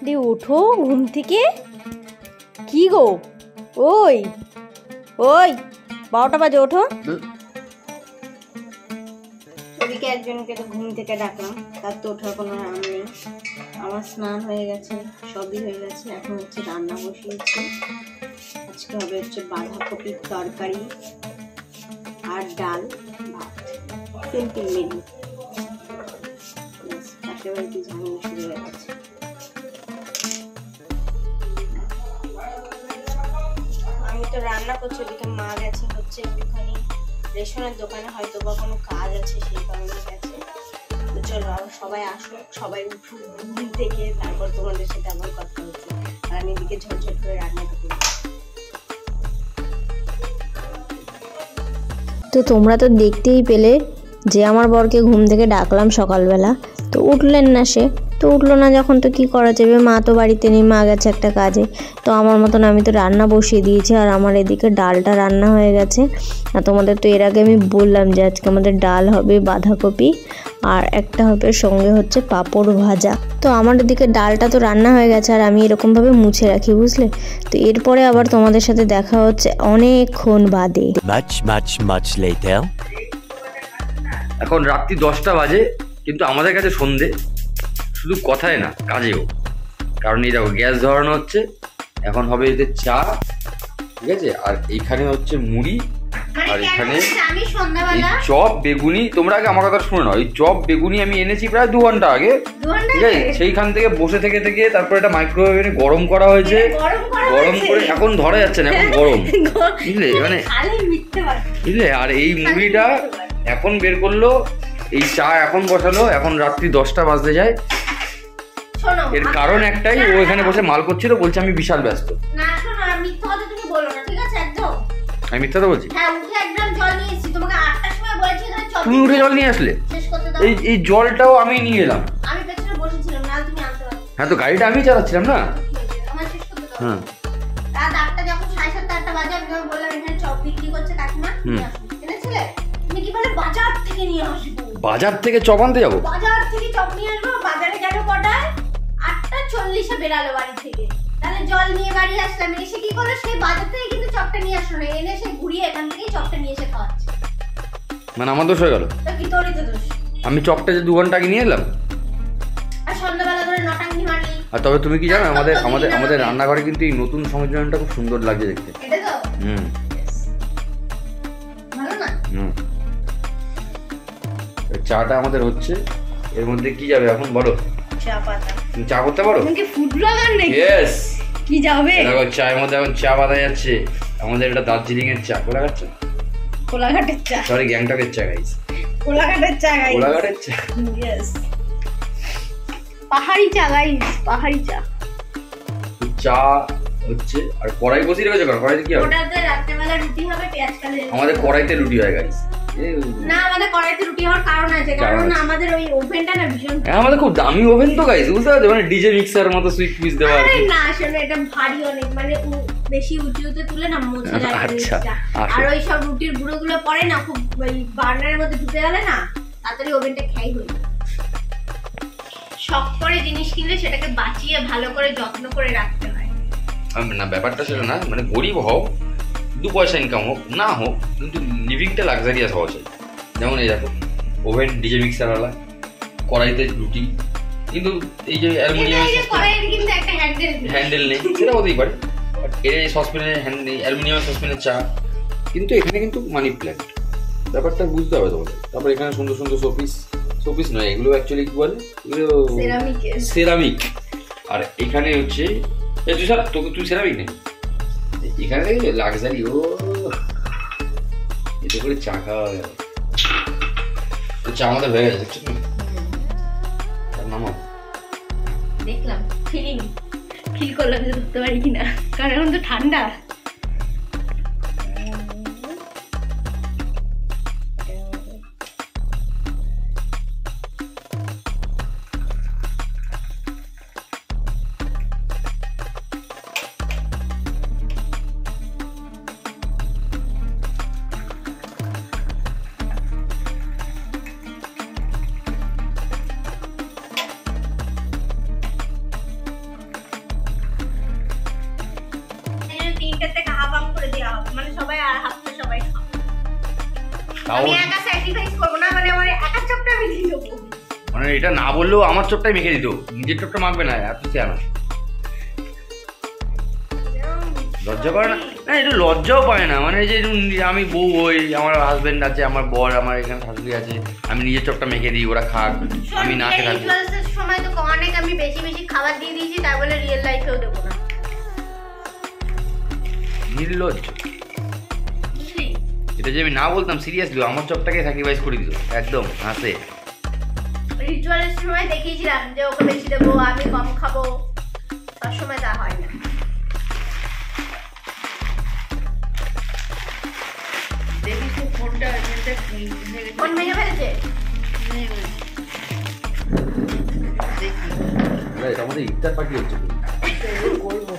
দি ওঠো ঘুম থেকে। কি গো? ওই ওই 12টা বাজে, ওঠো। ওদিকে একজনকে তো ঘুম থেকে ডাকলাম, তার তো ওঠার কোনো নাম নেই। আমার স্নান হয়ে গেছে, সবই হয়ে গেছে, এখন হচ্ছে রান্না বসিয়েছি। আজকে হবে হচ্ছে বাঁধাকপির তরকারি আর ডাল ভাত, সিম্পল মেনু। পাশের বাড়িতে ঝামেলা শুরু হয়ে গেছে। আমি তো রান্না করছি, ওদিকে মা গেছে হচ্ছে একটুখানি রেশনের দোকানে, হয়তো বা কোনো কাজ আছে সেই কারণে গেছে। তো চলো সবাই আসো, সবাই উঠুক ঘুম থেকে, তারপর তোমাদের সাথে আবার কথা হচ্ছে। আর আমি এদিকে ঝটঝট করে রান্নাটা করি। তো তোমরা তো দেখতেই পেলে যে আমার বরকে ঘুম থেকে ডাকলাম সকালবেলা, তো উঠলেন না। সে তো উঠলো না যখন, তো কি করা যাবে, মা তো বাড়িতে নেই, মা গেছে একটা কাজে। তো আমার মতন আমি তো রান্না বসিয়ে দিয়েছি, আর আমার এদিকে ডালটা রান্না হয়ে গেছে। আর তোমাদের তো এর আগে আমি বললাম যে আজকে আমাদের ডাল হবে বাঁধাকপি, আর একটা হবে সঙ্গে হচ্ছে পাঁপড় ভাজা। তো আমার এদিকে ডালটা তো রান্না হয়ে গেছে, আর আমি এরকমভাবে মুছে রাখি, বুঝলে। তো এরপরে আবার তোমাদের সাথে দেখা হচ্ছে অনেকক্ষণ বাদে। এখন রাত্রি 10টা বাজে, কিন্তু আমাদের কাছে সন্ধে শুধু কথায় না, কাজেও। কারণ এই দেখো গ্যাস ধরানো হচ্ছে, এখন হবে এতে চা, ঠিক আছে, আর এইখানে হচ্ছে মুড়ি, আর এখানে চপ বেগুনি। তোমরা আগে আমার কথা শুনে নাও, এই চপ বেগুনি আমি এনেছি প্রায় 2 ঘন্টা আগে, ঠিক আছে। সেইখান থেকে বসে থেকে তারপর এটা মাইক্রোওয়েভে গরম করা হয়েছে, গরম করে এখন ধরা যাচ্ছে না, এখন গরম, বুঝলে, মানে বুঝলে। আর এই মুড়িটা এখন বের করলো, এই চা এখন বসালো, এখন রাত্রি 10টা বাজতে যায়। এর কারণ একটাই, ও এখানে বসে মাল করছিল, বলছে আমি বিশাল ব্যস্ত। আমি মিথ্যা তো বলছি? তুমি উঠে জল নিয়ে আসলে? এই জলটাও আমি নিয়ে এলাম। হ্যাঁ, তো গাড়িটা আমি চালাচ্ছিলাম না। হ্যাঁ, বাজার থেকে চপ আনতে যাবো? বাজার থেকে চপ নিয়ে আসবো। বাজারে গেল কটায়? 8:40-এ বেরালো বাড়ি থেকে। তাহলে জল নিয়ে বাড়ি আসলাম, এসে কি করলো, সেই বাজার থেকে কিন্তু চপটা নিয়ে আসলো না, এনে সে ঘুরিয়ে এখান থেকেই চপটা নিয়ে এসে খাওয়াচ্ছে। মানে আমার দোষ হয়ে গেল? তো কি তোরই তো দোষ। আমি চপটা যে 2 ঘন্টা আগে নিয়ে এলাম, আর সন্ধ্যাবেলা ধরে নটাঙ্গি মারলি। আর তবে তুমি কি জানো, আমাদের রান্নাঘরে কিন্তু এই নতুন সংযোজনটা খুব সুন্দর লাগছে দেখতে। এটা তো ভালো না? চাটা আমাদের হচ্ছে, এর মধ্যে কি যাবে এখন বলো? চা পাতা। তুমি চা করতে পারো? তুমি কি ফুড ব্লগার নাকি? ইয়েস। কি যাবে? দেখো চায়ের মধ্যে এখন চা বাঁধা যাচ্ছে। আমাদের এটা দার্জিলিং এর চা। কোলাঘাট চা? কোলাঘাটের চা। সরি, গ্যাংটকের চা গাইস। কোলাঘাটের চা গাইস। কোলাঘাটের চা। ইয়েস। পাহাড়ি চা গাইস, পাহাড়ি চা। চা হচ্ছে, আর কড়াই বসিয়ে রেখেছো কেন? কড়াইতে কি হবে? ওটাতে রাত্রেবেলা রুটি হবে, পেঁয়াজ কালে। আমাদের কড়াইতে রুটি হয় গাইস। না, আমাদের কড়াইতে রুটি হওয়ার কারণ আছে, কারণ আমাদের ওই ওভেনটা না ভীষণ। আমাদের খুব দামি ওভেন তো গাইস, বুঝতে পারছো, মানে ডিজে মিক্সার মতো সুইচ পিস দেওয়া আছে। না আসলে এটা ভারী অনেক, মানে বেশি উঁচুতে তুলে না মোছা যায়। আচ্ছা, আর ওই সব রুটির গুঁড়োগুলো পড়ে না, খুব ওই বার্নারের মধ্যে ঢুকে গেলে না তাড়াতাড়ি ওভেনটা খাই হয়ে যায়। শখ করে জিনিস কিনলে সেটাকে বাঁচিয়ে ভালো করে যত্ন করে রাখতে হয়। না, ব্যাপারটা সেটা না, মানে গরিব হোক, 2 পয়সা ইনকাম হোক না হোক, কিন্তু লিভিংটা লাক্সারিয়াস হওয়া চাই। যেমন এই দেখো ওভেন, ডিজে মিক্সারওয়ালা, কড়াইতে রুটি, কিন্তু এই যে অ্যালুমিনিয়াম হ্যান্ডেল নেই, সেটা হতেই পারে। এর সসপ্যানের অ্যালুমিনিয়াম সসপ্যানের চা, কিন্তু এখানে কিন্তু মানি প্ল্যান্ট, ব্যাপারটা বুঝতে হবে তোমাদের। তারপর এখানে সুন্দর সুন্দর শোপিস নয়, এগুলো অ্যাকচুয়ালি কি বলে, এগুলো সেরামিক। আর এখানে হচ্ছে তুই সেরামিক নেই, এখানে লাক্সারি। ও এতে করে চা খাওয়া গেল। চা আমাদের হয়ে গেছে, দেখছো তুমি? নামাও। দেখলাম, ফিল করলাম যে ধরতে পারি কিনা, কারণ এখন তো ঠান্ডা। মানে সবাই আর হাতে সবাই খাবে। তাও আমি একা স্যাক্রিফাইস করব না, মানে আমার একা চপটা আমি দিয়ে দেবো। মানে এটা না বললেও আমার চপটাই মেখে দিত, নিজের চপটা মাখবে না, এত চেয়ানা লজ্জা করে না। না একটু লজ্জাও পায় না, মানে যে আমি বউ হই, আমার হাজবেন্ড আছে, আমার বর, আমার এখানে শাশুড়ি আছে, আমি নিজের চপটা মেখে দিই, ওরা খাক, আমি না খেয়ে থাকি। সময় তো অনেক আমি বেশি বেশি খাবার দিয়ে দিয়েছি, তাই বলে রিয়েল লাইফেও দেবো না। নির্লজ্জ। এটা যে আমি না বলতাম সিরিয়াসলি, আমার চপটাকে স্যাক্রিফাইস করে দিত একদম হাসে। রিচুয়ালের সময় দেখিয়েছিলাম যে ওকে বেশি দেবো, আমি কম খাবো, সবসময় তা হয় না। দেখিস তো ফোনটা ফোন ভেঙে ফেলেছে। দেখি এটা আমাদের ইফতার পার্টি হচ্ছে। করবো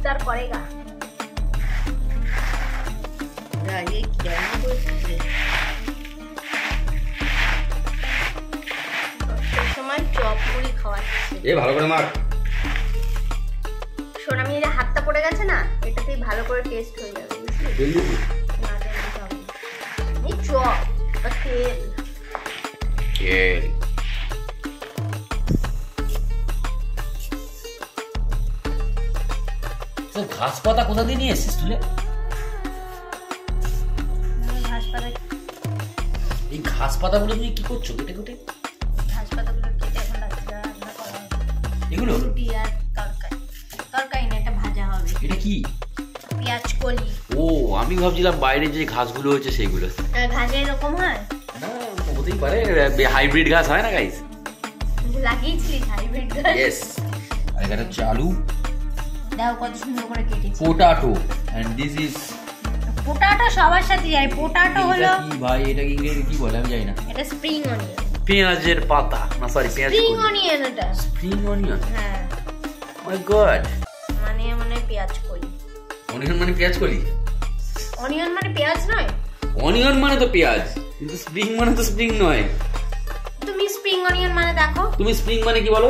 তারপরে গা এই কেন করছিস রে? সেই সময় চপ মুড়ি খাওয়াচ্ছে। এ ভালো করে মার। শোন, আমি এই যে হাতটা পড়ে গেছে না, এটাতেই ভালো করে টেস্ট হয়ে যাবে, বুঝলি? না জানি তো আমি। এই চপ বা তেল। ঘাস পাতা কোথা দিয়ে নিয়ে এসেছিস তুলে? ঘাস পাতা, এই ঘাস পাতাগুলো তুমি কি করছো কেটে কেটে? ঘাস পাতাগুলো কেটে এখন রান্না করা হবে। এগুলো রুটি আর তরকারি, তরকারি না, এটা ভাজা হবে। এটা কি? পেঁয়াজ কলি। ও আমি ভাবছিলাম বাইরে যে ঘাসগুলো হচ্ছে সেইগুলো। ঘাসে এরকম হয় না হতেই পারে, হাইব্রিড ঘাস হয় না গাইস? লাগিয়েছিলিস হাইব্রিড ঘাস? ইয়েস। আর এখানে হচ্ছে আলু, দেখো কত সুন্দর করে কেটেছি। Potato, and this is potato সবার সাথে যায়। পোটাটো হলো কি ভাই, এটা কি ইংরেজি কি বলে আমি জানি না। এটা স্প্রিং অনিয়ন। পেঁয়াজের পাতা, না সরি পেঁয়াজ স্প্রিং কলি। অনিয়ন এটা। স্প্রিং অনিয়ন, হ্যাঁ মাই গড। মানে মানে পেঁয়াজ কলি। অনিয়ন মানে পেঁয়াজ কলি? অনিয়ন মানে পেঁয়াজ নয়? অনিয়ন মানে তো পেঁয়াজ, কিন্তু স্প্রিং মানে তো স্প্রিং নয়। তুমি স্প্রিং অনিয়ন মানে দেখো। তুমি স্প্রিং মানে কি বলো?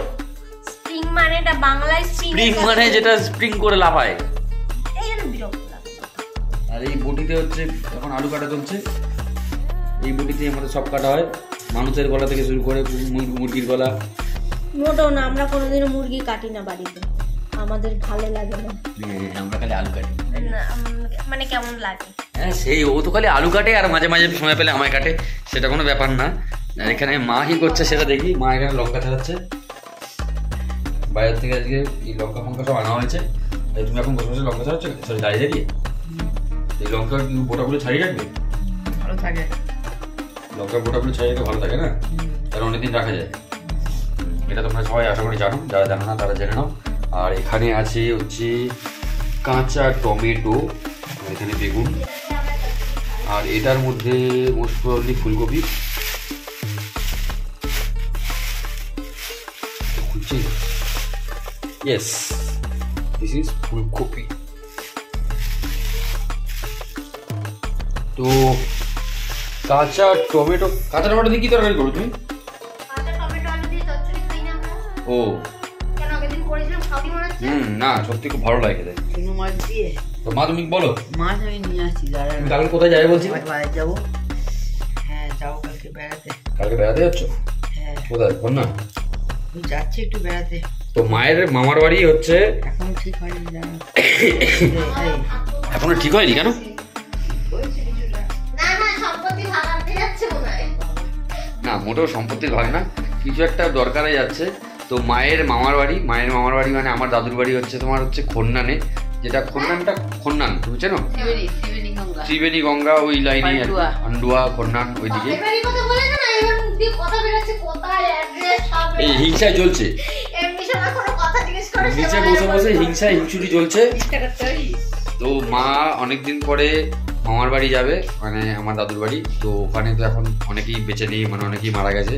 স্প্রিং মানে এটা বাংলায় স্প্রিং। স্প্রিং মানে যেটা স্প্রিং করে লাফায়। এই জন্য বিরক্ত লাগে। আর এই বটিতে হচ্ছে এখন আলু কাটা চলছে। এই বটিতে আমাদের সব কাটা হয়, মানুষের গলা থেকে শুরু করে মুরগির গলা। মোটেও না, আমরা কোনোদিনও মুরগি কাটি না বাড়িতে, আমাদের ভালো লাগে না। আমরা খালি আলু কাটি। না, মানে কেমন লাগে। হ্যাঁ সেই, ও তো খালি আলু কাটে আর মাঝে মাঝে সময় পেলে আমায় কাটে, সেটা কোনো ব্যাপার না। আর এখানে মা কি করছে সেটা দেখি। মা এখানে লঙ্কা ছাড়াচ্ছে, বাইরে থেকে আজকে এই লঙ্কা ফঙ্কা সব আনা হয়েছে। তাই তুমি এখন বসে বসে লঙ্কা ছাড়াচ্ছ, সরি দাঁড়িয়ে দাঁড়িয়ে। এই লঙ্কার বোটাগুলো ছাড়িয়ে রাখবে, ভালো থাকে। লঙ্কার বোটাগুলো ছাড়িয়ে রাখলে ভালো থাকে না, তাহলে অনেকদিন রাখা যায়। এটা তোমরা সবাই আশা করি জানো, যারা জানো না তারা জেনে নাও। আর এখানে আছে হচ্ছে কাঁচা টমেটো, এখানে বেগুন, আর এটার মধ্যে মোস্ট প্রবাবলি ফুলকপি। খুঁজছি, ইয়েস দিস ইজ ফুলকপি। তো কাঁচা টমেটো দিয়ে কি তরকারি করো তুমি? কাঁচা টমেটো আলু দিয়ে চচ্চড়ি খাই না আমরা? ও কেন আগের দিন করেছিলাম, খাওয়াবি মনে হচ্ছে? না সত্যি খুব ভালো লাগে খেতে। চুনো মাছ দিয়ে তো মা তুমি বলো, মাছ আমি নিয়ে আসছি। দাঁড়া, তুমি কালকে কোথায় যাবে বলছি? বাইরে যাবো। হ্যাঁ যাবো কালকে বেড়াতে। কালকে বেড়াতে যাচ্ছ? হ্যাঁ কোথায়? না আমি যাচ্ছি একটু বেড়াতে। তো মায়ের মামার বাড়ি হচ্ছে এখন ঠিক হয়নি, দাঁড়া। এখনো ঠিক হয়নি কেন? না না, সম্পত্তি ভাগাতে যাচ্ছে মনে হয়। না মোটেও সম্পত্তির ভাগ না, কিছু একটা দরকারে যাচ্ছে। তো মায়ের মামার বাড়ি মানে আমার দাদুর বাড়ি হচ্ছে তোমার হচ্ছে খন্নানে, যেটা খন্নান তুমি চেনো? ত্রিবেণী গঙ্গা ওই লাইনে, আন্ডুয়া খন্নান ওইদিকে। এবারই কথা বলে না, এবার মুখ দিয়ে কথা বেরোচ্ছে, কোথায় অ্যাড্রেস সব। এই হিংসায় চলছে, এমনি সময় কোনো কথা জিজ্ঞেস করে নিচে বসে বসে হিংসুটি চলছে। তো মা অনেকদিন পরে মামার বাড়ি যাবে, মানে আমার দাদুর বাড়ি। তো ওখানে তো এখন অনেকেই বেঁচে নেই, মানে অনেকেই মারা গেছে।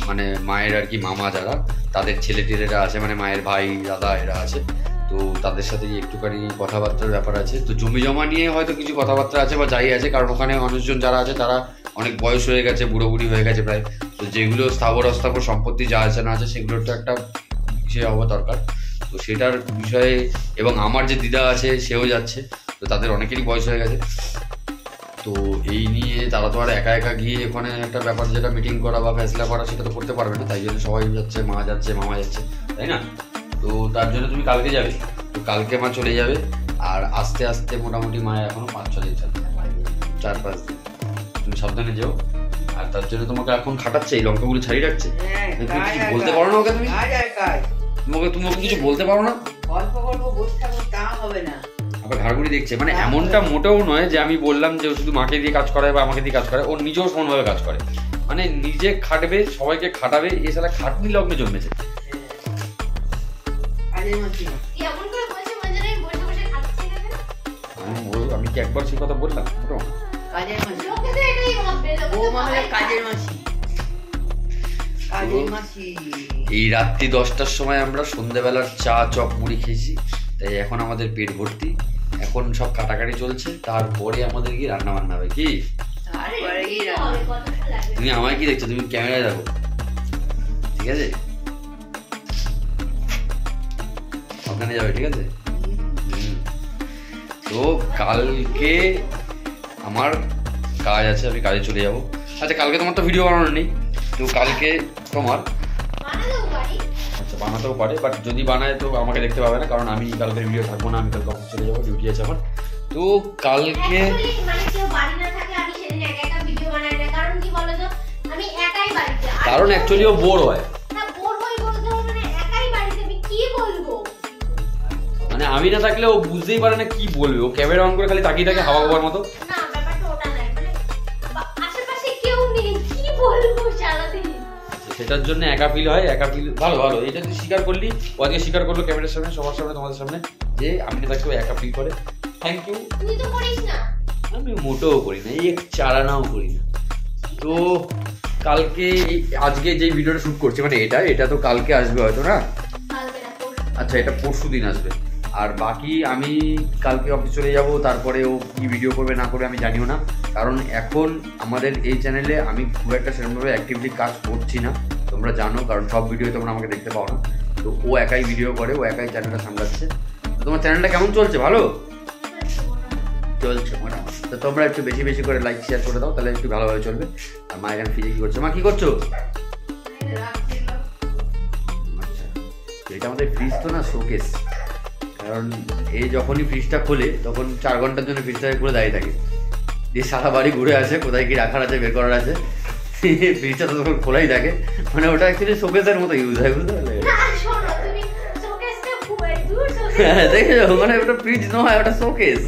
মানে মায়ের আর কি মামা যারা, তাদের ছেলে টেলেরা আছে, মানে মায়ের ভাই দাদা এরা আছে। তো তাদের সাথে একটুখানি কথাবার্তার ব্যাপার আছে। তো জমি জমা নিয়ে হয়তো কিছু কথাবার্তা আছে বা যাই আছে, কারণ ওখানে মানুষজন যারা আছে তারা অনেক বয়স হয়ে গেছে, বুড়ো বুড়ি হয়ে গেছে প্রায়। তো যেগুলো স্থাবর অস্থাবর সম্পত্তি যা আছে না আছে সেগুলোর তো একটা ইয়ে হওয়া দরকার। তো তো সেটার বিষয়ে, এবং আমার যে দিদা আছে সেও যাচ্ছে, তো তাদের অনেকেরই বয়স হয়ে গেছে। তো এই নিয়ে তারা তো আর একা একা গিয়ে ওখানে একটা ব্যাপার যেটা মিটিং করা বা ফেসলা করা সেটা তো করতে পারবে না, তাই জন্য সবাই যাচ্ছে, মা যাচ্ছে, মামা যাচ্ছে, তাই না? তো তার জন্য তুমি কালকে যাবে, তো কালকে মা চলে যাবে। আর আস্তে আস্তে মোটামুটি মা এখনো 5-6 দিন চলবে, 4-5 দিন। তুমি সাবধানে যেও। আর তার জন্য তোমাকে এখন খাটাচ্ছে, এই লঙ্কাগুলো ছাড়িয়ে রাখছে। তুমি কিছু বলতে পারো না ওকে? তুমি তুমি ওকে কিছু বলতে পারো না? গল্প গল্প বসে থাকবো তা হবে না। আবার ঘাড়গুড়ি দেখছে, মানে এমনটা মোটেও নয় যে আমি বললাম যে শুধু মাকে দিয়ে কাজ করায় বা আমাকে দিয়ে কাজ করে, ও নিজেও সমানভাবে কাজ করে, মানে নিজে খাটবে, সবাইকে খাটাবে, এ সালা খাটনি লগ্নে জন্মেছে। আমি কি একবার সেই কথা বললাম? কাজের মাসি। এই রাত্রি 10টার সময় আমরা সন্ধ্যেবেলার চা চপ মুড়ি খেয়েছি, তাই এখন আমাদের পেট ভর্তি। এখন সব কাটাকাটি চলছে, তারপরে আমাদের কি রান্না বান্না হবে। কি তুমি আমায় কি দেখছো? তুমি ক্যামেরায় দেখো, ঠিক আছে? ওখানে যাবে, ঠিক আছে? তো কালকে আমার কাজ আছে, আমি কাজে চলে যাবো। আচ্ছা, কালকে তোমার তো ভিডিও বানানো নেই, তো কালকে তোমার আচ্ছা বানাতেও পারে, বাট যদি বানায় তো আমাকে দেখতে পাবে না, কারণ আমি কালকের ভিডিও থাকবো না, আমি কালকে অফিস চলে যাবো, ডিউটি আছে আমার। তো কালকে কারণ অ্যাকচুয়ালি ও বোর হয়, মানে আমি না থাকলে ও বুঝতেই পারে না কি বলবে, ও ক্যামেরা অন করে খালি তাকিয়ে থাকে হাওয়া হওয়ার মতো। সেটার জন্য একা ফিল হয়, একা ফিল ভালো ভালো। এটা তুই স্বীকার করলি, ও আজকে স্বীকার করলো ক্যামেরার সামনে, সবার সামনে, তোমাদের সামনে, যে আমি না থাকলে একা ফিল করে। Thank you. আমি মোটেও করি না, এই চারানাও করি না। তো কালকে আজকে যে ভিডিওটা শুট করছি, মানে এটা তো কালকে আসবে হয়তো না? আচ্ছা, এটা পরশু দিন আসবে। আর বাকি আমি কালকে অফিস চলে যাব, তারপরে ও কি ভিডিও করবে না করবে আমি জানিও না, কারণ এখন আমাদের এই চ্যানেলে আমি খুব একটা সেরকমভাবে অ্যাক্টিভলি কাজ করছি না, তোমরা জানো, কারণ সব ভিডিও তোমরা আমাকে দেখতে পাও না। তো ও একাই ভিডিও করে, ও একাই চ্যানেলটা সামলাচ্ছে। তো তোমার চ্যানেলটা কেমন চলছে? ভালো চলছে মোটামুটি। তো তোমরা একটু বেশি বেশি করে লাইক শেয়ার করে দাও, তাহলে একটু ভালোভাবে চলবে। আর মা এখানে ফ্রিজে কি করছো? মা কি করছো? আচ্ছা, এটা আমাদের ফ্রিজ তো না, শোকেস। কারণ এই যখনই ফ্রিজটা খোলে তখন 4 ঘন্টার জন্য ফ্রিজটাকে খুলে দাঁড়িয়ে থাকে, দিয়ে সারা বাড়ি ঘুরে আসে কোথায় কি রাখার আছে, বের করার আছে। ফ্রিজটা তো তখন খোলাই থাকে, মানে ওটা অ্যাকচুয়ালি শোকেসের মতো ইউজ হয়, বুঝতে পারলে? দেখেছো, মানে ওটা ফ্রিজ নয়, ওটা শোকেস।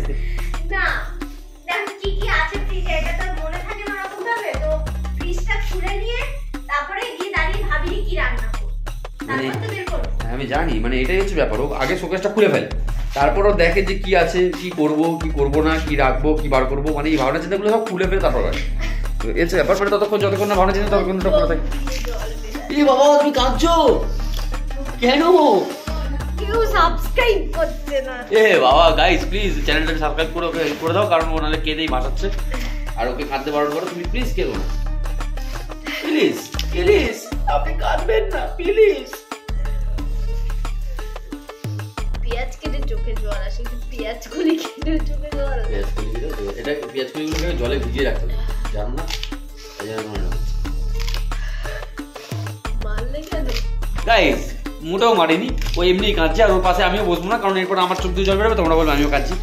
আমি জানি, মানে এটাই হচ্ছে ব্যাপার। ও আগে শোকেসটা খুলে ফেলে, তারপরও দেখে যে কি আছে, কি করব কি করব না, কি রাখবো কি বার করবো, মানে এই ভাবনা চিন্তাগুলো সব খুলে ফেলে তারপর হয়। তো এর ব্যাপার, মানে যতক্ষণ না ভাবনা চিন্তা ততক্ষণ ওটা খোলা থাকে। এই বাবা, তুমি কাঁদছো কেন? কেউ সাবস্ক্রাইব করছে না। এ বাবা, গাইস প্লিজ চ্যানেলটা সাবস্ক্রাইব করে ওকে হেল্প করে দাও, কারণ ও নাহলে কেঁদেই ভাসাচ্ছে। আর ওকে কাঁদতে বারণ করো, তুমি প্লিজ কেঁদো না, প্লিজ প্লিজ, আপনি কাঁদবেন না প্লিজ। পেঁয়াজ কেটে চোখে জল আসে, পেঁয়াজ কলি কেটে চোখে জল আসে। এটা পেঁয়াজ কলিগুলোকে জলে ভিজিয়ে রাখতে হবে, জানো না? মারলে কেন? গাইস মোটেও মারিনি, ও এমনি কাঁদছে। আর ওর পাশে আমিও বসবো না, কারণ এরপর আমার চোখ দিয়ে জল বেরোবে, তোমরা বলবে আমিও কাঁদছি।